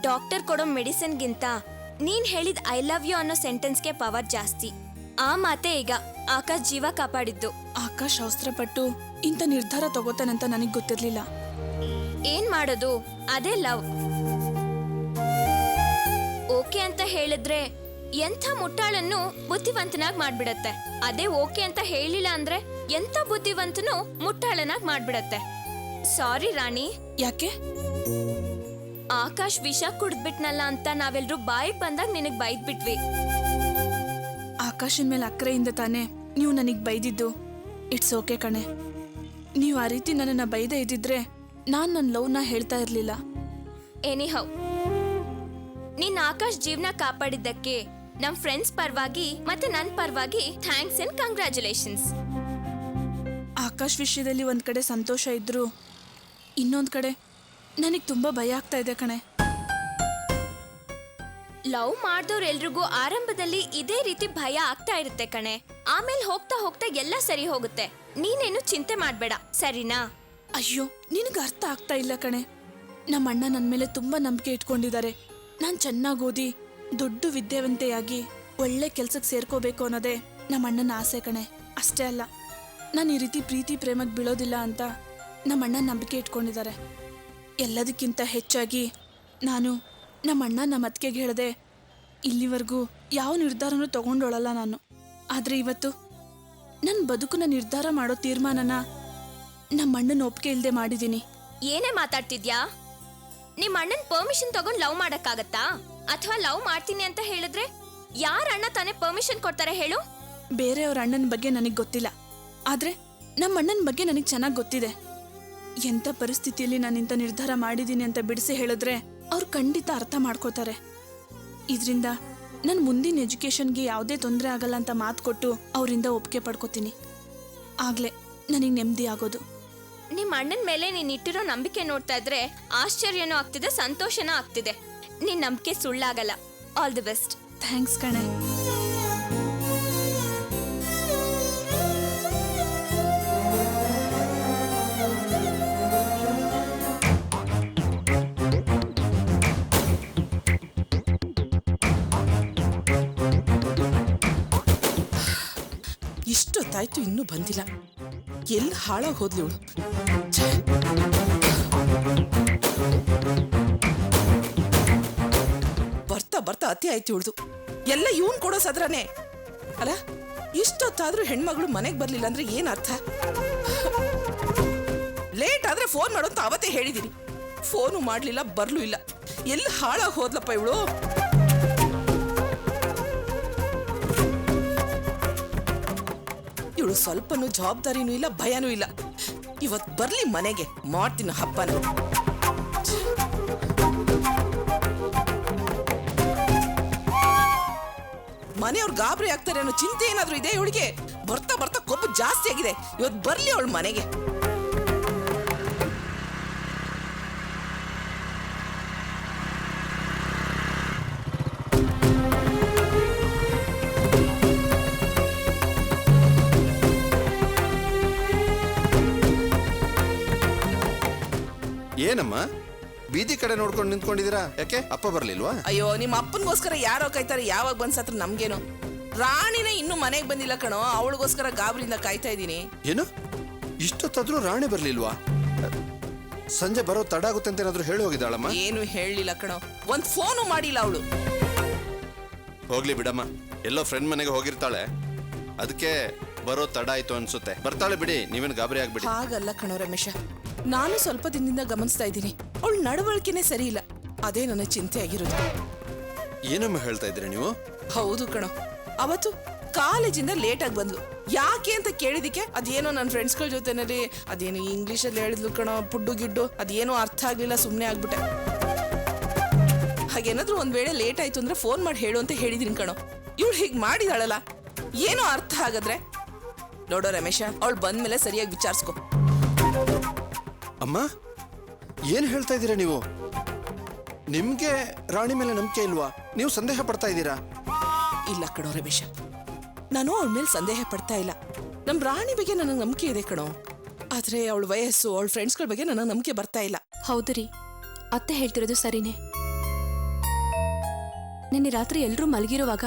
Doctor ಕೊಡೋ ಮೆಡಿಸಿನ್ಗಿಂತ ನೀನ್ ಹೇಳಿದ ಐ ಲವ್ ಯು ಅನ್ನೋ ಸೆಂಟೆನ್ಸ್ಗೆ ಪವರ್ ಜಾಸ್ತಿ. ಆ ಮಾತೆ ಈಗ ಆಕಾಶ್ ಜೀವ ಕಾಪಾಡಿದ್ದು. ಆಕಾಶ್ ಅವಸರಪಟ್ಟು ಇಂಥ ನಿರ್ಧಾರ ತಗೋತಾನಂತ ನನಗ್ ಗೊತ್ತಿರ್ಲಿಲ್ಲ. ಏನ್ ಮಾಡೋದು, ಅದೇ ಲವ್. ಓಕೆ ಅಂತ ಹೇಳಿದ್ರೆ ಎಂಥ ಮುಟ್ಟಾಳನ್ನು ಬುದ್ಧಿವಂತನಾಗ್ ಮಾಡ್ಬಿಡತ್ತೆ. ಅದೇ ಓಕೆ ಅಂತ ಹೇಳಿಲ್ಲ ಅಂದ್ರೆ ಎಂಥ ಬುದ್ಧಿವಂತನು ಮುಟ್ಟಾಳನಾಗ್ ಮಾಡ್ಬಿಡತ್ತೆ. ಸಾರಿ ರಾಣಿ. ಯಾಕೆ? ಆಕಾಶ್ ವಿಷ ಕುಡ್ದ್ಬಿಟ್ನಲ್ಲ ಅಂತ ನಾವೆಲ್ರೂ ಬಾಯಿಗೆ ಬಂದಾಗ ನಿನಗ್ ಬೈದ್ಬಿಟ್ವಿ. ಆಕಾಶನ್ ಮೇಲೆ ಅಕ್ರೆಯಿಂದ ತಾನೇ ನೀವು ನನಗ್ ಬೈದಿದ್ದು. ಇಟ್ಸ್ ಓಕೆ ಕಣೆ. ನೀವು ಆ ರೀತಿ ನನ್ನನ್ನ ಬೈದೇ ಇದ್ದಿದ್ರೆ ನಾನ್ ನನ್ನ ಲವ್ನ ಹೇಳ್ತಾ ಇರ್ಲಿಲ್ಲ. ಎನಿಹೌ, ನೀನ್ ಆಕಾಶ್ ಜೀವನ ಕಾಪಾಡಿದ್ದಕ್ಕೆ ನಮ್ ಫ್ರೆಂಡ್ಸ್ ಪರವಾಗಿ ಮತ್ತೆ ನನ್ ಪರವಾಗಿ ಥ್ಯಾಂಕ್ಸ್ ಅಂಡ್ ಕಂಗ್ರ್ಯಾಚುಲೇಷನ್ಸ್. ಆಕಾಶ್ ವಿಷಯದಲ್ಲಿ ಒಂದ್ ಕಡೆ ಸಂತೋಷ ಇದ್ರು, ಇನ್ನೊಂದ್ ಕಡೆ ನನಗ್ ತುಂಬಾ ಭಯ ಆಗ್ತಾ ಇದೆ ಕಣೆ. ಲವ್ ಮಾಡ್ದವ್ರೆಲ್ರಿಗೂ ಆರಂಭದಲ್ಲಿ ಇದೇ ರೀತಿ ಭಯ ಆಗ್ತಾ ಇರುತ್ತೆ ಕಣೆ. ಆಮೇಲೆ ಹೋಗ್ತಾ ಹೋಗ್ತಾ ಎಲ್ಲ ಸರಿ ಹೋಗುತ್ತೆ. ನೀನೇನು ಚಿಂತೆ ಮಾಡ್ಬೇಡ, ಸರಿನಾ? ಅಯ್ಯೋ, ನಿನಗೆ ಅರ್ಥ ಆಗ್ತಾ ಇಲ್ಲ ಕಣೆ. ನಮ್ಮ ಅಣ್ಣ ನನ್ನ ಮೇಲೆ ತುಂಬಾ ನಂಬಿಕೆ ಇಟ್ಕೊಂಡಿದ್ದಾರೆ. ನಾನು ಚೆನ್ನಾಗಿ ಓದಿ ದೊಡ್ಡ ವಿದ್ಯಾವಂತೆಯಾಗಿ ಒಳ್ಳೆ ಕೆಲ್ಸಕ್ಕೆ ಸೇರ್ಕೋಬೇಕು ಅನ್ನೋದೇ ನಮ್ಮ ಅಣ್ಣನ ಆಸೆ ಕಣೆ. ಅಷ್ಟೇ ಅಲ್ಲ, ನಾನು ಈ ರೀತಿ ಪ್ರೀತಿ ಪ್ರೇಮಕ್ಕೆ ಬೀಳೋದಿಲ್ಲ ಅಂತ ನಮ್ಮ ಅಣ್ಣ ನಂಬಿಕೆ ಇಟ್ಕೊಂಡಿದ್ದಾರೆ. ಎಲ್ಲದಕ್ಕಿಂತ ಹೆಚ್ಚಾಗಿ ನಾನು ನಮ್ಮ ಅಣ್ಣ ನಮ್ಮ ಅತ್ತಿಗೆಗೆ ಹೇಳಿದೆ, ಇಲ್ಲಿವರೆಗೂ ಯಾವ ನಿರ್ಧಾರನೂ ತಗೊಂಡೋಳಲ್ಲ ನಾನು. ಆದರೆ ಇವತ್ತು ನನ್ನ ಬದುಕನ್ನ ನಿರ್ಧಾರ ಮಾಡೋ ತೀರ್ಮಾನನ ನಮ್ಮ ಅಣ್ಣನ ಒಪ್ಪಿಗೆ ಇಲ್ಲದೆ ಮಾಡಿದ್ದೀನಿ. ಏನೇ ಮಾತಾಡ್ತಿದ್ಯಾ? ನಿಮ್ಮ ಅಣ್ಣನ್ ಪರ್ಮಿಷನ್ ತಗೊಂಡ್ ಲವ್ ಮಾಡಕ್ಕಾಗತ್ತಾ? ಅಥವಾ ಲವ್ ಮಾಡ್ತೀನಿ ಅಂತ ಹೇಳಿದ್ರೆ ಯಾರ ಅಣ್ಣ ತಾನೇ ಪರ್ಮಿಷನ್ ಕೊಡ್ತಾರೆ ಹೇಳು? ಬೇರೆಯವ್ರ ಅಣ್ಣನ ಬಗ್ಗೆ ನನಗೆ ಗೊತ್ತಿಲ್ಲ, ಆದ್ರೆ ನಮ್ಮ ಅಣ್ಣನ ಬಗ್ಗೆ ನನಗೆ ಚೆನ್ನಾಗಿ ಗೊತ್ತಿದೆ. ಎಂಥ ಪರಿಸ್ಥಿತಿಯಲ್ಲಿ ನಾನು ಇಂಥ ನಿರ್ಧಾರ ಮಾಡಿದ್ದೀನಿ ಅಂತ ಬಿಡಿಸಿ ಹೇಳಿದ್ರೆ ಅವ್ರು ಖಂಡಿತ ಅರ್ಥ ಮಾಡ್ಕೋತಾರೆ. ಇದರಿಂದ ನನ್ನ ಮುಂದಿನ ಎಜುಕೇಶನ್ಗೆ ಯಾವುದೇ ತೊಂದರೆ ಆಗಲ್ಲ ಅಂತ ಮಾತು ಕೊಟ್ಟು ಅವರಿಂದ ಒಪ್ಪಿಗೆ ಪಡ್ಕೋತೀನಿ. ಆಗ್ಲೇ ನನಗೆ ನೆಮ್ಮದಿ ಆಗೋದು. ನಿಮ್ಮ ಅಣ್ಣನ ಮೇಲೆ ನೀನ್ ಇಟ್ಟಿರೋ ನಂಬಿಕೆ ನೋಡ್ತಾ ಇದ್ರೆ ಆಶ್ಚರ್ಯನೂ ಆಗ್ತಿದೆ, ಸಂತೋಷನೂ ಆಗ್ತಿದೆ. ನಿನ್ ನಂಬಿಕೆ ಸುಳ್ಳಾಗಲ್ಲ. All the best. ಥ್ಯಾಂಕ್ಸ್ ಕಣೆ. ಇಷ್ಟೊತ್ತಾಯ್ತು ಇನ್ನೂ ಬಂದಿಲ್ಲ. ಎಲ್ಲಿ ಹಾಳಾಗಿ ಹೋದ್ಲಿ ಇವಳು. ಬರ್ತಾ ಬರ್ತಾ ಅತಿ ಆಯ್ತು ಇವಳ್ದು. ಎಲ್ಲ ಇವನ್ ಕೊಡೋ ಸದ್ರನೇ ಅಲ್ಲ. ಇಷ್ಟೊತ್ತಾದ್ರೂ ಹೆಣ್ಮಗಳು ಮನೆಗೆ ಬರ್ಲಿಲ್ಲ ಅಂದ್ರೆ ಏನ್ ಅರ್ಥ? ಲೇಟ್ ಆದ್ರೆ ಫೋನ್ ಮಾಡೋ ಅಂತ ಅವತ್ತೇ ಹೇಳಿದೀನಿ. ಫೋನು ಮಾಡ್ಲಿಲ್ಲ, ಬರ್ಲೂ ಇಲ್ಲ. ಎಲ್ಲಿ ಹಾಳಾಗಿ ಹೋದ್ಲಪ್ಪ ಇವಳು. ಇವಳು ಸ್ವಲ್ಪನೂ ಜವಾಬ್ದಾರಿನೂ ಇಲ್ಲ, ಭಯನೂ ಇಲ್ಲ. ಇವತ್ ಬರ್ಲಿ ಮನೆಗೆ, ಮಾಡ್ತೀನಿ ಹಬ್ಬನ. ಮನೆಯವ್ರು ಗಾಬರಿ ಆಗ್ತಾರೆ ಅನ್ನೋ ಚಿಂತೆ ಏನಾದ್ರೂ ಇದೆ ಇವಳಿಗೆ? ಬರ್ತಾ ಬರ್ತಾ ಕೊಬ್ಬು ಜಾಸ್ತಿ ಆಗಿದೆ. ಇವತ್ ಬರ್ಲಿ ಅವಳು ಮನೆಗೆ. ಏನಮ್ಮ ಬೀದಿ ಕಡೆ ನೋಡ್ಕೊಂಡು ನಿಂತ್ಕೊಂಡಿದ್ದೀರಾ? ಯಾಕೆ ಅಪ್ಪ ಬರ್ಲಿಲ್ವಾ? ಅಯ್ಯೋ, ನಿಮ್ಮ ಅಪ್ಪನಿಗೋಸ್ಕರ ಯಾರೋ ಕಾಯ್ತಾರೆ. ಯಾವಾಗ ಬಂದ್ ಸತ್ರ ನಮ್ಗೇನು? ರಾಣಿನೇ ಇನ್ನೂ ಮನೆಗೆ ಬಂದಿಲ್ಲ ಕಣೋ. ಅವಳಿಗೋಸ್ಕರ ಗಾಬರಿಯಿಂದ ಕಾಯ್ತಾ ಇದ್ದೀನಿ. ಏನು ಇಷ್ಟೊತ್ತಾದ್ರೂ ರಾಣಿ ಬರ್ಲಿಲ್ವಾ? ಸಂಜೆ ಬರೋ ತಡ ಆಗುತ್ತೆ ಅಂತ ಏನಾದ್ರು ಹೇಳಿ ಹೋಗಿದ್ದಾಳಮ್ಮ? ಏನು ಹೇಳಲಿಲ್ಲ ಕಣೋ. ಒಂದ್ ಫೋನು ಮಾಡಿಲ್ಲ ಅವಳು. ಹೋಗ್ಲಿ ಬಿಡಮ್ಮ, ಎಲ್ಲೋ ಫ್ರೆಂಡ್ ಮನೆಗೆ ಹೋಗಿರ್ತಾಳೆ, ಅದಕ್ಕೆ ಬರೋ ತಡ ಆಯ್ತು ಅನ್ಸುತ್ತೆ. ಬರ್ತಾಳೆ ಬಿಡಿ, ನೀವೇನು ಗಾಬರಿ ಆಗ್ಬಿಡಿ. ಹಾಗಲ್ಲ ಕಣೋ ರಮೇಶ, ನಾನು ಸ್ವಲ್ಪ ದಿನದಿಂದ ಗಮನಿಸ್ತಾ ಇದ್ದೀನಿ. ಅವಳ ನಡವಳಿಕೆನೆ ಸರಿ ಇಲ್ಲ. ಅದೇ ನನ್ನ ಚಿಂತೆ ಆಗಿರೋದು. ಏನಮ್ಮ ಹೇಳ್ತಾ ಇದ್ದೀರಿ ನೀವು? ಹೌದು ಕಣೋ, ಅವತ್ತು ಕಾಲೇಜಿಂದ ಲೇಟ್ ಆಗಿ ಬಂದ್ಲು. ಯಾಕೆ ಅಂತ ಕೇಳಿದಿಕ್ಕೆ ಅದೇನೋ ನನ್ನ ಫ್ರೆಂಡ್ಸ್ಗಳ ಜೊತೆನಲ್ಲಿ ಅದೇನು ಇಂಗ್ಲಿಷಲ್ಲಿ ಹೇಳಿದ್ಲು ಕಣೋ, ಪುಡ್ಡು ಗಿಡ್ಡು. ಅದೇನೋ ಅರ್ಥ ಆಗ್ಲಿಲ್ಲ, ಸುಮ್ಮನೆ ಆಗ್ಬಿಟ್ಟೆ. ಹಾಗೇನಾದ್ರೂ ಒಂದ್ ವೇಳೆ ಲೇಟ್ ಆಯ್ತು ಅಂದ್ರೆ ಫೋನ್ ಮಾಡಿ ಹೇಳು ಅಂತ ಹೇಳಿದೀನಿ ಕಣೋ. ಇವಳು ಹೀಗೆ ಮಾಡಿದಾಳಲ್ಲ, ಏನೋ ಅರ್ಥ ಆಗದ್ರೆ. ನೋಡೋ ರಮೇಶ, ಅವಳು ಬಂದ್ಮೇಲೆ ಸರಿಯಾಗಿ ವಿಚಾರಿಸ್ಕೊ. ಅಮ್ಮ, ಏನ್ ಹೇಳ್ತಾ ಇದ್ದೀರಾ ನೀವು? ನಿಮ್ಗೆ ರಾಣಿ ಮೇಲೆ ನಂಬಿಕೆ ಇಲ್ವಾ? ನೀವು ಸಂದೇಹ ಪಡ್ತಾ ಇದ್ದೀರಾ? ಇಲ್ಲ ಕಣೋ ರಮೇಶ, ನಾನು ಅವಳ ಮೇಲೆ ಸಂದೇಹ ಪಡ್ತಾ ಇಲ್ಲ. ನಮ್ ರಾಣಿ ಬಗ್ಗೆ ನನಗೆ ನಂಬಿಕೆ ಇದೆ ಕಣೋ. ಆದ್ರೆ ಅವಳ ವಯಸ್ಸು, ಅವಳ ಫ್ರೆಂಡ್ಸ್ಗಳ ಬಗ್ಗೆ ನನಗೆ ನಂಬಿಕೆ ಬರ್ತಾ ಇಲ್ಲ. ಹೌದು ರೀ, ಅತ್ತೆ ಹೇಳ್ತಿರೋದು ಸರಿನೇ. ನಿನ್ನೆ ರಾತ್ರಿ ಎಲ್ರೂ ಮಲಗಿರುವಾಗ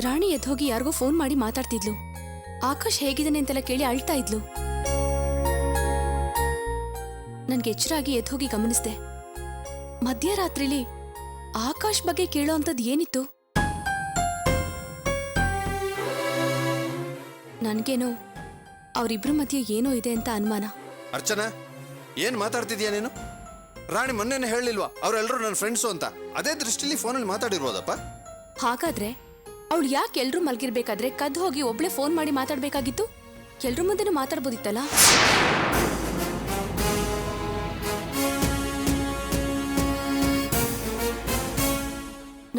ರಾಣಿ ಎದ್ದೋಗಿ ಯಾರಿಗೋ ಫೋನ್ ಮಾಡಿ ಮಾತಾಡ್ತಿದ್ಲು. ಆಕಾಶ್ ಹೇಗಿದ್ದಾನೆ ಅಂತೆಲ್ಲ ಕೇಳಿ ಅಳ್ತಾ ಇದ್ಲು. ನನ್ಗೆ ಎಚ್ಚರಾಗಿ ಎದ್ದೋಗಿ ಗಮನಿಸ್ದೆ. ಮಧ್ಯರಾತ್ರಿಲಿ ಆಕಾಶ್ ಬಗ್ಗೆ ಕೇಳೋ ಅಂಥದ್ದು ಏನಿತ್ತು? ನನ್ಗೇನೋ ಅವರಿಬ್ರ ಮಧ್ಯೆ ಏನೋ ಇದೆ ಅಂತ ಅನುಮಾನ. ಅರ್ಚನಾ, ಏನ್ ಮಾತಾಡ್ತಿದ್ಯಾ ನೀನು? ರಾಣಿ ಮೊನ್ನೆನೇ ಹೇಳಿಲ್ವಾ ಅವರೆಲ್ಲರೂ ನನ್ನ ಫ್ರೆಂಡ್ಸು ಅಂತ? ಅದೇ ದೃಷ್ಟಿಲಿ ಫೋನಲ್ಲಿ ಮಾತಾಡಿರ್ಬೋದಪ್ಪ. ಹಾಗಾದ್ರೆ ಅವಳು ಯಾಕೆ ಎಲ್ರೂ ಮಲ್ಗಿರ್ಬೇಕಾದ್ರೆ ಕದ್ದು ಹೋಗಿ ಒಬ್ಳೆ ಫೋನ್ ಮಾಡಿ ಮಾತಾಡ್ಬೇಕಾಗಿತ್ತು? ಎಲ್ರ ಮುಂದೆನೂ ಮಾತಾಡ್ಬೋದಿತ್ತಲ್ಲ.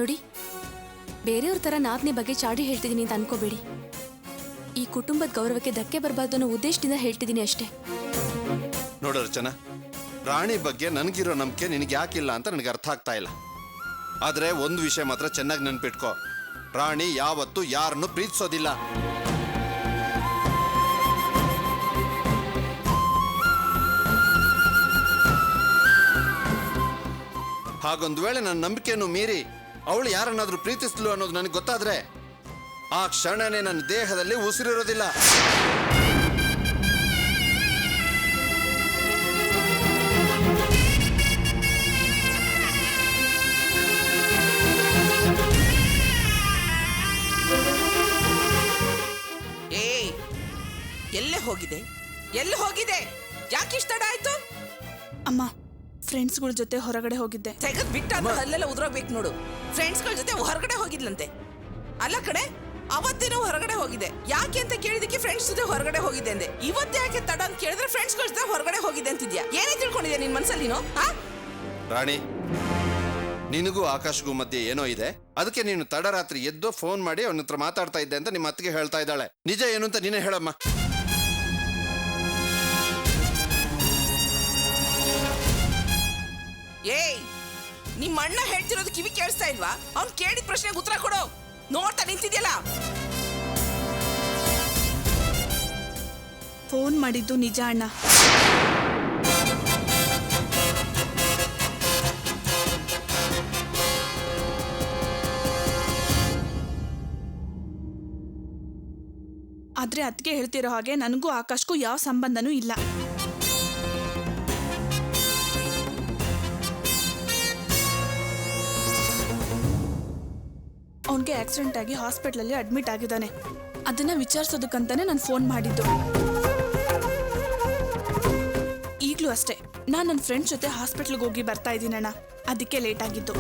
ನೋಡಿ, ಬೇರೆಯವ್ರ ತರ ನಾದ್ನೆ ಬಗ್ಗೆ ಚಾಡಿ ಹೇಳ್ತಿದ್ದೀನಿ ಅಂತ ಅನ್ಕೋಬೇಡಿ. ಈ ಕುಟುಂಬದ ಗೌರವಕ್ಕೆ ಧಕ್ಕೆ ಬರಬಾರ್ದು ಅನ್ನೋ ಉದ್ದೇಶದಿಂದ ಹೇಳ್ತಿದ್ದೀನಿ ಅಷ್ಟೇ. ನೋಡು ಅರ್ಚನಾ, ರಾಣಿ ಬಗ್ಗೆ ನನಗಿರೋ ನಂಬಿಕೆ ನಿನಗೆ ಯಾಕಿಲ್ಲ ಅಂತ ನನಗೆ ಅರ್ಥ ಆಗ್ತಾ ಇಲ್ಲ. ಆದ್ರೆ ಒಂದು ವಿಷಯ ಮಾತ್ರ ಚೆನ್ನಾಗಿ ನೆನ್ಪಿಟ್ಕೋ, ರಾಣಿ ಯಾವತ್ತೂ ಯಾರನ್ನು ಪ್ರೀತಿಸೋದಿಲ್ಲ. ಹಾಗೊಂದು ವೇಳೆ ನನ್ನ ನಂಬಿಕೆಯನ್ನು ಮೀರಿ ಅವಳು ಯಾರನ್ನಾದ್ರೂ ಪ್ರೀತಿಸ್ಲು ಅನ್ನೋದು ನನಗೆ ಗೊತ್ತಾದ್ರೆ ಆ ಕ್ಷಣನೇ ನನ್ನ ದೇಹದಲ್ಲಿ ಉಸಿರಿರೋದಿಲ್ಲ. ಎಲ್ಲಿ ಹೋಗಿದೆ? ಯಾಕಿಷ್ಟ ತಡ ಆಯ್ತು? ಅಮ್ಮ, ಫ್ರೆಂಡ್ಸ್ಗಳ ಜೊತೆ ಹೊರಗಡೆ ಹೋಗಿದ್ದೆ. ತೆಗೆದ್ ಬಿಟ್ಟ ಅಲ್ಲೆಲ್ಲ ಉದ್ರೋಗ್ಬೇಕು ನೋಡು. ಫ್ರೆಂಡ್ಸ್ಗಳ ಜೊತೆ ಹೊರಗಡೆ ಹೋಗಿದ್ಲಂತೆ. ಅಲ್ಲ ಕಡೆ, ಅವತ್ತೇನೋ ಹೊರಗಡೆ ಹೋಗಿದೆ. ಯಾಕೆ ಅಂತ ಕೇಳಿದಕ್ಕೆ ಫ್ರೆಂಡ್ಸ್ ಜೊತೆ ಹೊರಗಡೆ ಹೋಗಿದೆ ಅಂದೆ. ಇವತ್ತು ಯಾಕೆ ತಡ ಅಂತ ಕೇಳಿದ್ರೆ ಫ್ರೆಂಡ್ಸ್ಗಳ ಜೊತೆ ಹೊರಗಡೆ ಹೋಗಿದೆ ಅಂತಿದ್ಯಾ? ಏನೇ ತಿಳ್ಕೊಂಡಿದ್ಯಾ ನಿನ್ ಮನ್ಸಲ್ಲಿ ನೀನು? ರಾಣಿ, ನಿನಗೂ ಆಕಾಶ್ಗೂ ಮಧ್ಯೆ ಏನೋ ಇದೆ. ಅದಕ್ಕೆ ನೀನು ತಡರಾತ್ರಿ ಎದ್ದು ಫೋನ್ ಮಾಡಿ ಅವನ ಹತ್ರ ಮಾತಾಡ್ತಾ ಇದ್ದೆ ಅಂತ ನಿಮ್ಮ ಅತ್ತಿಗೆ ಹೇಳ್ತಾ ಇದ್ದಾಳೆ. ನಿಜ ಏನು ಅಂತ ನೀನೇ ಹೇಳಮ್ಮ. ಏಯ್, ನಿಮ್ಮ ಅಣ್ಣ ಹೇಳ್ತಿರೋದು ಕಿವಿ ಕೇಳಿಸ್ತಾ ಇಲ್ವಾ? ಅವ್ನು ಕೇಳಿದ ಪ್ರಶ್ನೆಗೆ ಉತ್ತರ ಕೊಡು. ನೋಡ್ತಾ ನಿಂತಿದ್ಯಲ್ಲ. ಫೋನ್ ಮಾಡಿದ್ದು ನಿಜ ಅಣ್ಣ. ಆದ್ರೆ ಅದಕ್ಕೆ ಹೇಳ್ತಿರೋ ಹಾಗೆ ನನಗೂ ಆಕಾಶ್ಗೂ ಯಾವ ಸಂಬಂಧನೂ ಇಲ್ಲ. ಅವನಿಗೆ ಆಕ್ಸಿಡೆಂಟ್ ಆಗಿ ಹಾಸ್ಪಿಟ್ಲಲ್ಲಿ ಅಡ್ಮಿಟ್ ಆಗಿದ್ದಾನೆ. ಅದನ್ನ ವಿಚಾರಿಸೋದಕ್ಕಂತಾನೆ ನಾನು ಫೋನ್ ಮಾಡಿದ್ದು. ಈಗಲೂ ಅಷ್ಟೇ, ನಾನು ನನ್ನ ಫ್ರೆಂಡ್ಸ್ ಜೊತೆ ಹಾಸ್ಪಿಟ್ಲಿಗೆ ಹೋಗಿ ಬರ್ತಾ ಇದ್ದೀನಣ್ಣ. ಅದಕ್ಕೆ ಲೇಟ್ ಆಗಿದ್ದು.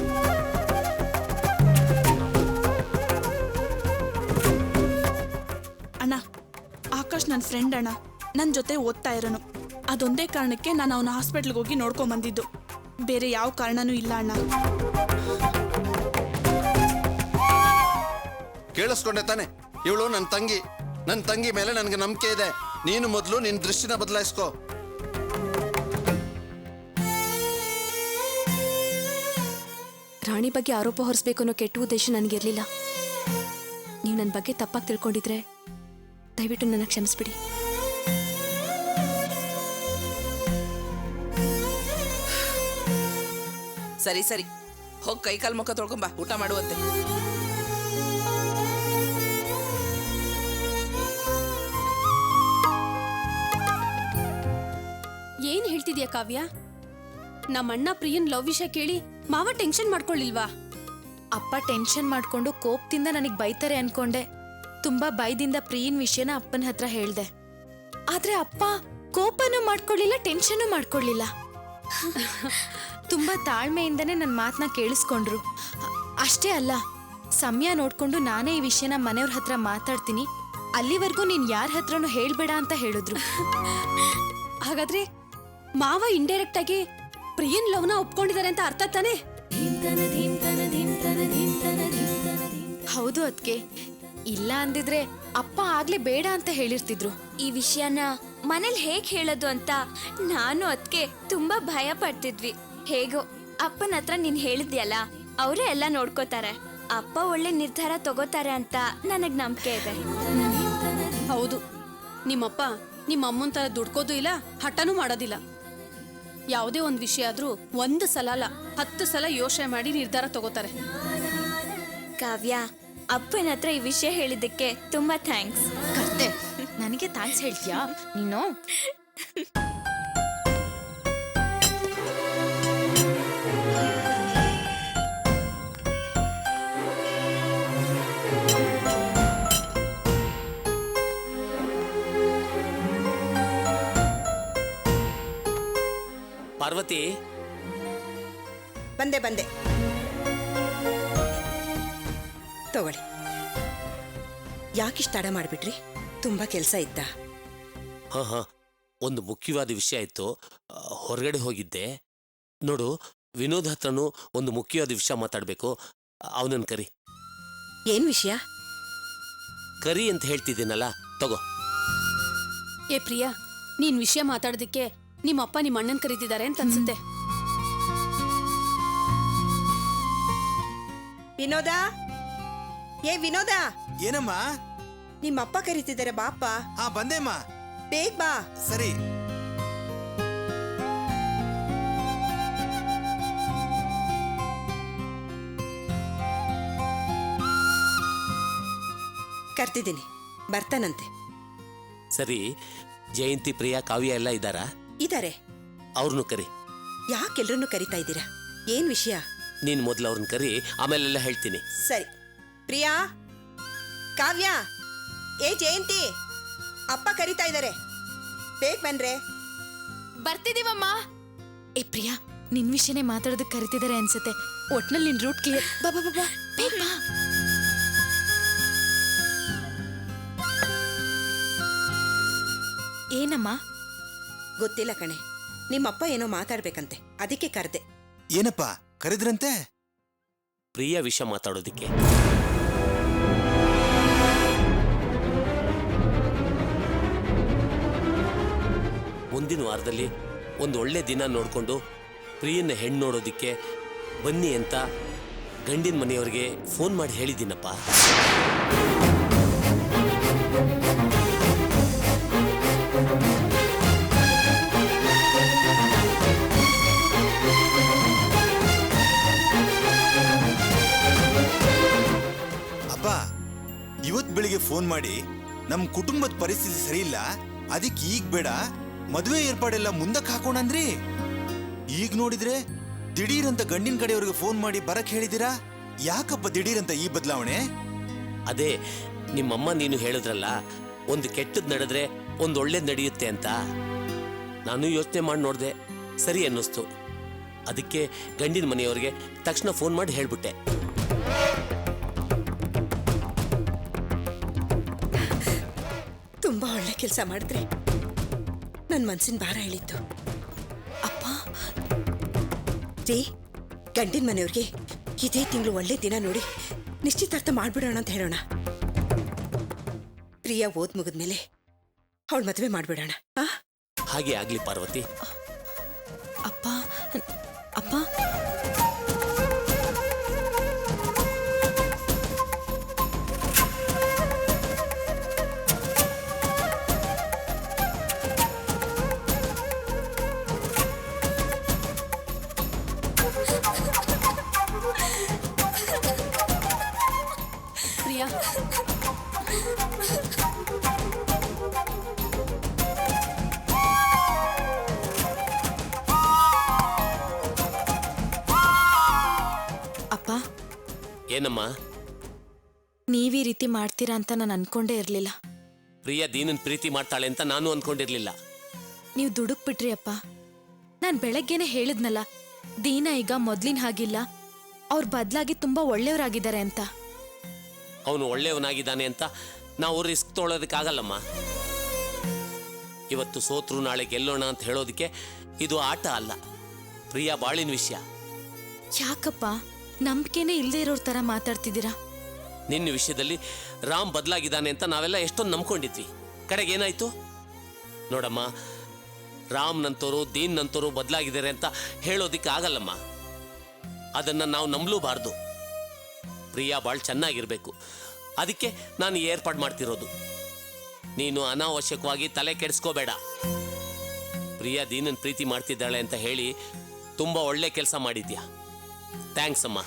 ಅಣ್ಣ, ಆಕಾಶ್ ನನ್ನ ಫ್ರೆಂಡ್ ಅಣ್ಣ. ನನ್ನ ಜೊತೆ ಓದ್ತಾ ಇರೋನು. ಅದೊಂದೇ ಕಾರಣಕ್ಕೆ ನಾನು ಅವನ ಹಾಸ್ಪಿಟ್ಲಿಗೆ ಹೋಗಿ ನೋಡ್ಕೊಂಬಂದಿದ್ದು. ಬೇರೆ ಯಾವ ಕಾರಣನೂ ಇಲ್ಲ ಅಣ್ಣ. ಕೇಳಿಸ್ಕೊಂಡೆ ತಾನೆ? ಇವಳು ನನ್ನ ತಂಗಿ. ನನ್ನ ತಂಗಿ ಮೇಲೆ ನನಗೆ ನಂಬಿಕೆ ಇದೆ. ನೀನು ಮೊದಲು ನಿನ್ನ ದೃಷ್ಟಿನ ಬದಲಾಯಿಸ್ಕೋ. ರಾಣಿ ಬಗ್ಗೆ ಆರೋಪ ಹೊರಿಸ್ಬೇಕು ಅನ್ನೋ ಕೆಟ್ಟ ಉದ್ದೇಶ ನನಗಿರ್ಲಿಲ್ಲ. ನೀವು ನನ್ನ ಬಗ್ಗೆ ತಪ್ಪಾಗಿ ತಿಳ್ಕೊಂಡಿದ್ರೆ ದಯವಿಟ್ಟು ನನ್ನ ಕ್ಷಮಿಸ್ಬಿಡಿ. ಸರಿ ಸರಿ, ಹೋಗಿ ಕೈ ಕಾಲು ಮುಖ ತೊಳ್ಕೊಂಬ, ಊಟ ಮಾಡುವಂತೆ. ಏನ್ ಹೇಳ್ತಿದ್ಯಾ ಕಾವ್ಯ? ನಮ್ಮಣ್ಣ ಪ್ರಿಯನ್ ಲವ್ ವಿಷಯ ಕೇಳಿ ಮಾವ ಟೆನ್ಷನ್ ಮಾಡ್ಕೊಳ್ಳಿಲ್ವಾ? ಅಪ್ಪ ಟೆನ್ಷನ್ ಮಾಡ್ಕೊಂಡು ಕೋಪದಿಂದ ನನಗೆ ಬೈತಾರೆ ಅನ್ಕೊಂಡೆ. ತುಂಬಾ ಭಯದಿಂದ ಪ್ರಿಯನ್ ವಿಷಯನ ಅಪ್ಪನ ಹತ್ರ ಹೇಳ್ದೆ. ಆದ್ರೆ ಅಪ್ಪ ಕೋಪನೂ ಮಾಡ್ಕೊಳ್ಳಿಲ್ಲ, ಟೆನ್ಷನ್ ಮಾಡ್ಕೊಳ್ಳಿಲ್ಲ. ತುಂಬಾ ತಾಳ್ಮೆಯಿಂದನೇ ನನ್ನ ಮಾತನ್ನ ಕೇಳಿಸ್ಕೊಂಡ್ರು. ಅಷ್ಟೇ ಅಲ್ಲ, ಸಮಯ ನೋಡ್ಕೊಂಡು ನಾನೇ ಈ ವಿಷಯನ ಮನೆಯವ್ರ ಹತ್ರ ಮಾತಾಡ್ತೀನಿ, ಅಲ್ಲಿವರೆಗೂ ನೀನ್ ಯಾರ ಹತ್ರನೂ ಹೇಳ್ಬೇಡ ಅಂತ ಹೇಳಿದ್ರು. ಹಾಗಾದ್ರೆ ಮಾವ ಇಂಡೈರೆಕ್ಟ್ ಆಗಿ ಪ್ರಿಯನ್ ಲವ್ನ ಒಪ್ಕೊಂಡಿದ್ದಾರೆ ಅಂತ ಅರ್ಥ ತಾನೆ? ಹೌದು ಅದ್ಕೆ. ಇಲ್ಲ ಅಂದಿದ್ರೆ ಅಪ್ಪ ಆಗ್ಲೇ ಬೇಡ ಅಂತ ಹೇಳಿರ್ತಿದ್ರು. ಈ ವಿಷಯನ ಮನೇಲಿ ಹೇಗ್ ಹೇಳೋದು ಅಂತ ನಾನು ಅದ್ಕೆ ತುಂಬಾ ಭಯ ಪಡ್ತಿದ್ವಿ. ಹೇಗೋ ಅಪ್ಪನ ಹತ್ರ ನೀನ್ ಹೇಳಿದ್ಯಲ್ಲ, ಅವರೇ ಎಲ್ಲ ನೋಡ್ಕೋತಾರೆ. ಅಪ್ಪ ಒಳ್ಳೆ ನಿರ್ಧಾರ ತಗೋತಾರೆ ಅಂತ ನನಗ್ ನಂಬಿಕೆ ಇದೆ. ಹೌದು, ನಿಮ್ಮಪ್ಪ ನಿಮ್ಮ ಅಮ್ಮನ ತರ ದುಡ್ಕೋದು ಇಲ್ಲ, ಹಠನೂ ಮಾಡೋದಿಲ್ಲ. ಯಾವುದೇ ಒಂದು ವಿಷಯ ಆದ್ರೂ 1 ಸಲ ಅಲ್ಲ 10 ಸಲ ಯೋಚನೆ ಮಾಡಿ ನಿರ್ಧಾರ ತಗೋತಾರೆ. ಕಾವ್ಯ, ಅಪ್ಪನ ಹತ್ರ ಈ ವಿಷಯ ಹೇಳಿದ್ದಕ್ಕೆ ತುಂಬಾ ಥ್ಯಾಂಕ್ಸ್. ಕರ್ತೆ ನನಗೆ ಥ್ಯಾಂಕ್ಸ್ ಹೇಳ್ತೀಯಾ ನೀನು? ಪಾರ್ವತಿ, ಬಂದೆ ತಗೊಳ್ಳಿ. ಯಾಕಿಷ್ಟು ತಡ ಮಾಡಿಬಿಟ್ರಿ? ತುಂಬಾ ಕೆಲಸ ಇತ್ತಾ? ಹಾ, ಒಂದು ಮುಖ್ಯವಾದ ವಿಷಯ ಇತ್ತು, ಹೊರಗಡೆ ಹೋಗಿದ್ದೆ. ನೋಡು, ವಿನೋದ್ ಹತ್ರನೂ ಒಂದು ಮುಖ್ಯವಾದ ವಿಷಯ ಮಾತಾಡಬೇಕು. ಅವನನ್ನು ಕರಿ. ಏನ್ ವಿಷಯ? ಕರಿ ಅಂತ ಹೇಳ್ತಿದ್ದೀನಲ್ಲ, ತಗೋ. ಏ ಪ್ರಿಯಾ, ನೀನ್ ವಿಷಯ ಮಾತಾಡೋದಕ್ಕೆ ನಿಮ್ಮಪ್ಪ ನಿಮ್ಮ ಅಣ್ಣನ್ ಕರೀತಿದ್ದಾರೆ ಅಂತ ಅನ್ಸುತ್ತೆ. ವಿನೋದ, ವಿನೋದ, ಏನಮ್ಮ? ನಿಮ್ಮಪ್ಪ ಕರೀತಿದ್ದಾರೆ, ಬಾಪ. ಹಾ, ಬಂದೆಮ್ಮ. ಬೇಗ ಬಾ. ಸರಿ. ಕರ್ತಿದ್ದೀನಿ, ಬರ್ತಾನಂತೆ. ಸರಿ, ಜಯಂತಿ, ಪ್ರಿಯಾ, ಕಾವ್ಯ ಎಲ್ಲ ಇದ್ದಾರಾ? ಇದಾರೆ. ಅವ್ರನ್ನು ಕರಿ. ಯಾಕೆಲ್ರನ್ನೂ ಕರಿತಾ ಇದ್ದೀರಾ? ಏನ್ ವಿಷಯ? ನೀನು ಮೊದಲು ಅವ್ರನ್ನ ಕರಿ, ಆಮೇಲೆಲ್ಲ ಹೇಳ್ತೀನಿ. ಸರಿ. ಪ್ರಿಯಾ, ಕಾವ್ಯ, ಜಯಂತಿ, ಅಪ್ಪ ಕರಿತಾ ಇದ್ದಾರೆ, ಬೇಗ ಬನ್ರೆ. ಬರ್ತಿದೀವಮ್ಮ. ಏ ಪ್ರಿಯಾ, ನಿನ್ ವಿಷಯನೇ ಮಾತಾಡೋದಕ್ಕೆ ಕರಿತಿದ್ದಾರೆ ಅನ್ಸುತ್ತೆ. ಒಟ್ನಲ್ಲಿ ನಿನ್ ರೂಟ್ ಕ್ಲಿಯರ್. ಬಾ ಬಾ ಬಾ, ಬೇಗ ಬಾ. ಏನಮ್ಮ? ಗೊತ್ತಿಲ್ಲ ಕಣೆ, ನಿಮ್ಮಪ್ಪ ಏನೋ ಮಾತಾಡ್ಬೇಕಂತೆ, ಅದಕ್ಕೆ ಕರೆದೆ. ಏನಪ್ಪ ಕರೆದ್ರಂತೆ? ಪ್ರಿಯಾ ವಿಷಯ ಮಾತಾಡೋದಿಕ್ಕೆ. ಮುಂದಿನ ವಾರದಲ್ಲಿ ಒಂದು ಒಳ್ಳೆ ದಿನ ನೋಡಿಕೊಂಡು ಪ್ರಿಯನ್ನ ಹೆಣ್ಣು ನೋಡೋದಿಕ್ಕೆ ಬನ್ನಿ ಅಂತ ಗಂಡಿನ ಮನೆಯವ್ರಿಗೆ ಫೋನ್ ಮಾಡಿ ಹೇಳಿದ್ದೀನಪ್ಪ. ಅಪ್ಪ, ಇವತ್ ಬೆಳಿಗ್ಗೆ ಫೋನ್ ಮಾಡಿ ನಮ್ ಕುಟುಂಬದ ಪರಿಸ್ಥಿತಿ ಸರಿ ಇಲ್ಲ, ಅದಕ್ಕೆ ಈಗ ಬೇಡ, ಮದುವೆ ಏರ್ಪಾಡೆಲ್ಲ ಮುಂದಕ್ಕೆ ಹಾಕೋಣ ಅಂದ್ರಿ. ಈಗ ನೋಡಿದ್ರೆ ದಿಢೀರಂತ ಗಂಡಿನ ಕಡೆಯವ್ರಿಗೆ ಫೋನ್ ಮಾಡಿ ಬರಕ್ ಹೇಳಿದಿರಾ. ಯಾಕಪ್ಪ ದಿಢೀರಂತ ಈ ಬದಲಾವಣೆ? ಅದೇ ನಿಮ್ಮಮ್ಮ ನೀನು ಹೇಳಿದ್ರಲ್ಲ, ಒಂದು ಕೆಟ್ಟದ್ ನಡೆದ್ರೆ ಒಂದು ಒಳ್ಳೇದು ನಡೆಯುತ್ತೆ ಅಂತ. ನಾನು ಯೋಚನೆ ಮಾಡಿ ನೋಡಿದೆ, ಸರಿ ಅನ್ನಿಸ್ತು. ಅದಕ್ಕೆ ಗಂಡಿನ ಮನೆಯವ್ರಿಗೆ ತಕ್ಷಣ ಫೋನ್ ಮಾಡಿ ಹೇಳ್ಬಿಟ್ಟೆ. ತುಂಬಾ ಒಳ್ಳೆ ಕೆಲಸ ಮಾಡಿದ್ರಿ. ನನ್ನ ಮನ್ಸಿನ ಭಾರ ಇಳಿತು. ಅಪ್ಪ ರೀ, ಗಂಡಿನ ಮನೆಯವ್ರಿಗೆ ಇದೇ ತಿಂಗಳು ಒಳ್ಳೆ ದಿನ ನೋಡಿ ನಿಶ್ಚಿತಾರ್ಥ ಮಾಡ್ಬಿಡೋಣ ಅಂತ ಹೇಳೋಣ. ಪ್ರಿಯಾ ಓದ್ ಮುಗಿದ್ಮೇಲೆ ಅವಳ ಮದುವೆ ಮಾಡ್ಬಿಡೋಣ. ಹಾಗೆ ಆಗ್ಲಿ ಪಾರ್ವತಿ. ಅಪ್ಪ ಅಪ್ಪ, ಪ್ರಿಯಾ, ಅಪ್ಪ, ಏನಮ್ಮ? ನೀವೀ ರೀತಿ ಮಾಡ್ತೀರಾ ಅಂತ ನಾನು ಅನ್ಕೊಂಡೇ ಇರ್ಲಿಲ್ಲ. ಪ್ರಿಯಾ ದೀನನ್ ಪ್ರೀತಿ ಮಾಡ್ತಾಳೆ ಅಂತ ನಾನು ಅನ್ಕೊಂಡಿರ್ಲಿಲ್ಲ. ನೀವು ದುಡುಕ್ ಬಿಟ್ರಿ ಅಪ್ಪ. ನಾನು ಬೆಳಗ್ಗೆನೆ ಹೇಳಿದ್ನಲ್ಲ, ದೀನ ಈಗ ಮೊದ್ಲಿನ ಹಾಗಿಲ್ಲ, ಅವ್ರ ಬದಲಾಗಿ ತುಂಬಾ ಒಳ್ಳೆಯವರಾಗಿದ್ದಾರೆ ಅಂತ. ಅವನು ಒಳ್ಳೆಯವನಾಗಿದ್ದಾನೆ ಅಂತ ನಾವು ರಿಸ್ಕ್ ತೊಗೊಳೋದಕ್ಕಾಗಲ್ಲಮ್ಮ. ಇವತ್ತು ಸೋತ್ರು ನಾಳೆ ಗೆಲ್ಲೋಣ ಅಂತ ಹೇಳೋದಕ್ಕೆ ಇದು ಆಟ ಅಲ್ಲ, ಪ್ರಿಯಾ ಬಾಳಿನ ವಿಷಯ. ಯಾಕಪ್ಪ ನಂಬಿಕೆನೇ ಇಲ್ಲದೆ ಇರೋರ್ ತರ ಮಾತಾಡ್ತಿದ್ದೀರಾ? ನಿನ್ನ ವಿಷಯದಲ್ಲಿ ರಾಮ್ ಬದಲಾಗಿದ್ದಾನೆ ಅಂತ ನಾವೆಲ್ಲ ಎಷ್ಟೊಂದು ನಂಬ್ಕೊಂಡಿದ್ವಿ. ಕಡೆಗೇನಾಯ್ತು ನೋಡಮ್ಮ, ರಾಮ್ ನಂತೋರು ದೀನ್ ನಂತೋರು ಬದಲಾಗಿದ್ದಾರೆ ಅಂತ ಹೇಳೋದಿಕ್ಕೆ ಆಗಲ್ಲಮ್ಮ. ಅದನ್ನು ನಾವು ನಂಬಲೂಬಾರ್ದು. ಪ್ರಿಯಾ ಭಾಳ ಚೆನ್ನಾಗಿರ್ಬೇಕು, ಅದಕ್ಕೆ ನಾನು ಏರ್ಪಾಡು ಮಾಡ್ತಿರೋದು. ನೀನು ಅನಾವಶ್ಯಕವಾಗಿ ತಲೆ ಕೆಡಿಸ್ಕೋಬೇಡ. ಪ್ರಿಯಾ ದೀನನ್ ಪ್ರೀತಿ ಮಾಡ್ತಿದ್ದಾಳೆ ಅಂತ ಹೇಳಿ ತುಂಬ ಒಳ್ಳೆ ಕೆಲಸ ಮಾಡಿದ್ಯಾ. ಥ್ಯಾಂಕ್ಸ್ ಅಮ್ಮ.